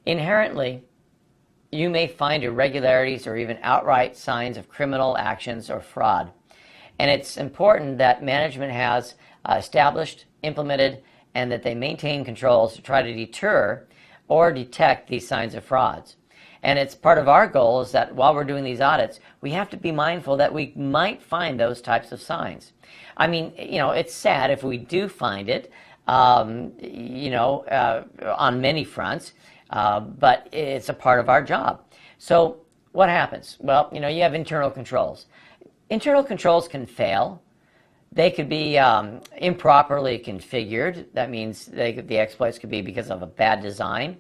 Inherently, you may find irregularities or even outright signs of criminal actions or fraud. And it's important that management has established, implemented, and that they maintain controls to try to deter or detect these signs of frauds. And it's part of our goal is that while we're doing these audits, we have to be mindful that we might find those types of signs. I mean, it's sad if we do find it, on many fronts, but it's a part of our job. So what happens? Well, you have internal controls. Internal controls can fail. They could be improperly configured. That means the exploits could be because of a bad design.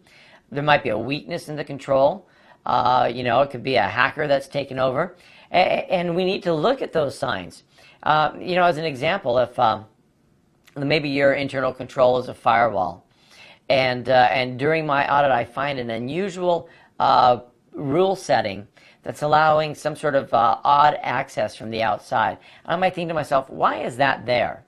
There might be a weakness in the control. It could be a hacker that's taken over. And we need to look at those signs. As an example, if maybe your internal control is a firewall, and during my audit I find an unusual rule setting that's allowing some sort of odd access from the outside. And I might think to myself, why is that there?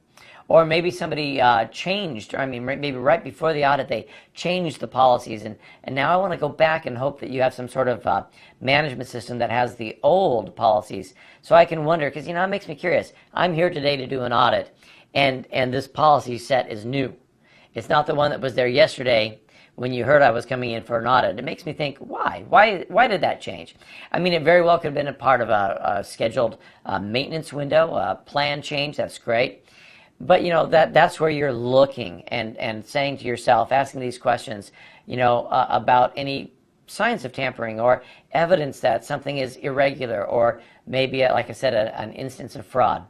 Or maybe somebody changed, maybe right before the audit they changed the policies, and now I want to go back and hope that you have some sort of management system that has the old policies. So I can wonder, because it makes me curious. I'm here today to do an audit, and this policy set is new. It's not the one that was there yesterday when you heard I was coming in for an audit. It makes me think, why? Why did that change? It very well could have been a part of a scheduled maintenance window, a plan change. That's great. But that's where you're looking and saying to yourself, asking these questions, about any signs of tampering or evidence that something is irregular, or maybe, like I said, an instance of fraud.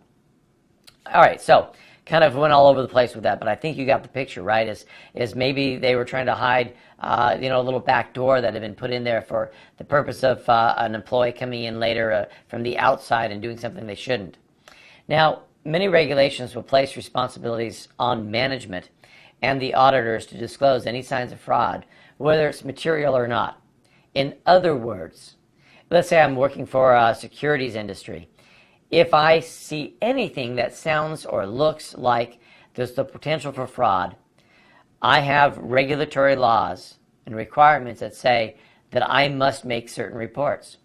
All right, so kind of went all over the place with that, but I think you got the picture, right? Is maybe they were trying to hide, a little back door that had been put in there for the purpose of an employee coming in later from the outside and doing something they shouldn't. Now, many regulations will place responsibilities on management and the auditors to disclose any signs of fraud, whether it's material or not. In other words, let's say I'm working for a securities industry. If I see anything that sounds or looks like there's the potential for fraud, I have regulatory laws and requirements that say that I must make certain reports.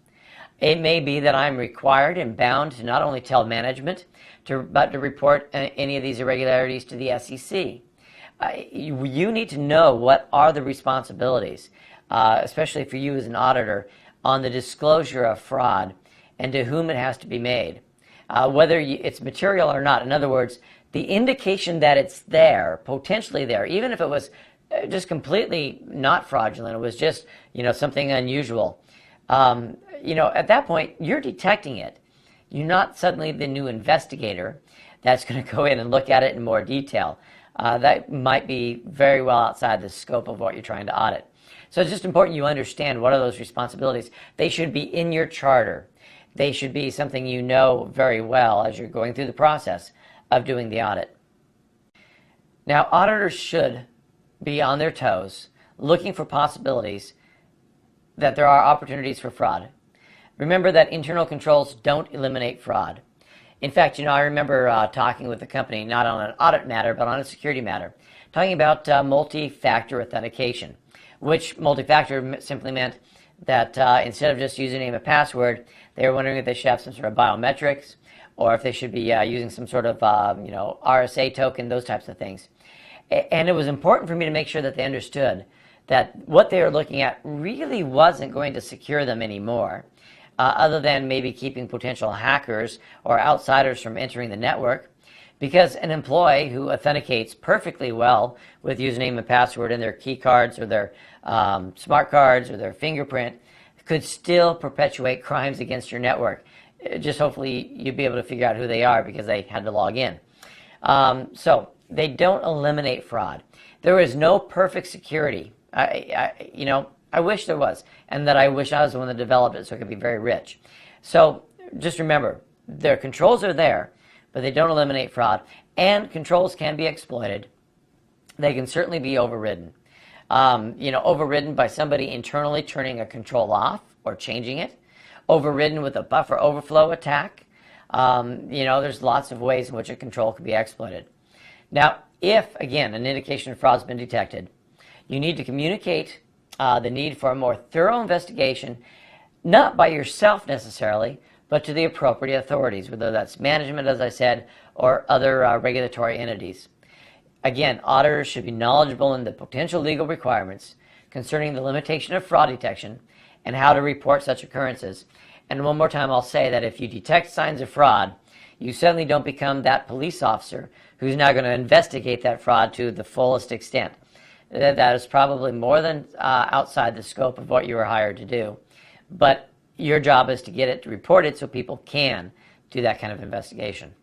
It may be that I'm required and bound to not only tell management, but to report any of these irregularities to the SEC. You need to know what are the responsibilities, especially for you as an auditor, on the disclosure of fraud and to whom it has to be made. Whether it's material or not. In other words, the indication that it's there, potentially there, even if it was just completely not fraudulent, it was just, something unusual. At that point, you're detecting it. You're not suddenly the new investigator that's going to go in and look at it in more detail. That might be very well outside the scope of what you're trying to audit. So it's just important you understand what are those responsibilities. They should be in your charter. They should be something you know very well as you're going through the process of doing the audit. Now, auditors should be on their toes, looking for possibilities that there are opportunities for fraud. Remember that internal controls don't eliminate fraud. In fact, I remember talking with the company, not on an audit matter, but on a security matter, talking about multi-factor authentication, which multi-factor simply meant that instead of just username and password, they were wondering if they should have some sort of biometrics, or if they should be using some sort of RSA token, those types of things. And it was important for me to make sure that they understood that what they were looking at really wasn't going to secure them anymore, other than maybe keeping potential hackers or outsiders from entering the network, because an employee who authenticates perfectly well with username and password and their key cards or their smart cards or their fingerprint could still perpetuate crimes against your network. Just hopefully you'd be able to figure out who they are because they had to log in. So they don't eliminate fraud. There is no perfect security. I wish there was, and that I wish I was the one that developed it so it could be very rich. So just remember, their controls are there, but they don't eliminate fraud. And controls can be exploited. They can certainly be overridden. Overridden by somebody internally turning a control off or changing it. Overridden with a buffer overflow attack. There's lots of ways in which a control can be exploited. Now, if, again, an indication of fraud has been detected, you need to communicate the need for a more thorough investigation, not by yourself necessarily, but to the appropriate authorities, whether that's management, as I said, or other regulatory entities. Again, auditors should be knowledgeable in the potential legal requirements concerning the limitation of fraud detection and how to report such occurrences. And one more time, I'll say that if you detect signs of fraud, you certainly don't become that police officer who's now going to investigate that fraud to the fullest extent. That is probably more than outside the scope of what you were hired to do. But your job is to get it, to report it, so people can do that kind of investigation.